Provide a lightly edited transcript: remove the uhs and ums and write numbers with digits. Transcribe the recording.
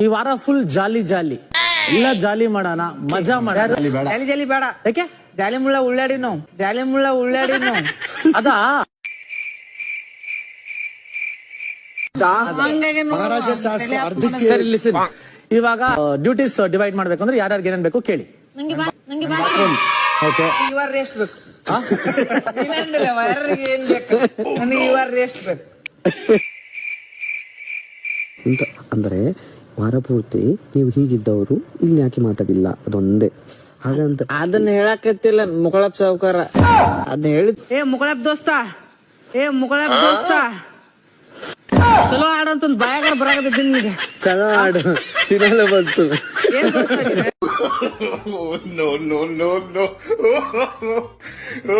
ಈ ವಾರ full jolly ಜಾಲಿ, ಎಲ್ಲ ಜಾಲಿ ಮಾಡೋಣ, ಮಜಾ ಮಾಡೋಣ. ಜಾಲಿ ಜಾಲಿ ಬೇಡ. ಯಾಕೆ? ಜಾಲಿ ಮುಳ್ಳ ಉಳ್ಳಾಡಿ ನಾವು, ಜಾಲಿ ಮುಳ್ಳ ಉಳ್ಳಾಡಿ ನಾವು. ಅದಾ ಸರಿ, ಲಿಸನ್. ಇವಾಗ ಡ್ಯೂಟೀಸ್ ಡಿವೈಡ್ ಮಾಡ್ಬೇಕು ಅಂದ್ರೆ ಯಾರ್ಯಾರಿಗೆ ಏನೇನ್ ಬೇಕು ಕೇಳಿ. ಓಕೆ, ಇವಾಗ ರೆಸ್ಟ್ ಬೇಕು. ಯಾರಿಗೆ ಏನ್ ಬೇಕು? ನನಗೆ ಇವಾಗ ರೆಸ್ಟ್ ಬೇಕು ಅಂತ. ಅಂದ್ರೆ ವಾರ ಪೂರ್ತಿ ನೀವು ಹೀಗಿದ್ದವರು ಇಲ್ಲಿ ಯಾಕೆ ಮಾತಾಡಿಲ್ಲ ಅದೊಂದೇ. ಹಾಗಂತ ಅದನ್ನ ಹೇಳಕತ್ತಿಲ್ಲ ಮುಗಳಪ್ಪ ಸಾವುಕಾರ, ಅದನ್ನ ಹೇಳಿ. ಮುಗಳಪ್ಪ ದೋಸ್ತ, ಮುಗಳಪ್ಪ ದೋಸ್ತ, ಚಲೋ ಆಡಂತ ಬಾಯಾಗ ಬರಾಕತ್ತಿದ್ದೀನಿ ನಿನಗೆ. ಚಲೋ ಆಡು, ಫಿನಾಲೆ ಬಂತು. ಏನ್ ದೋಸ್ತ ನೀನು? no.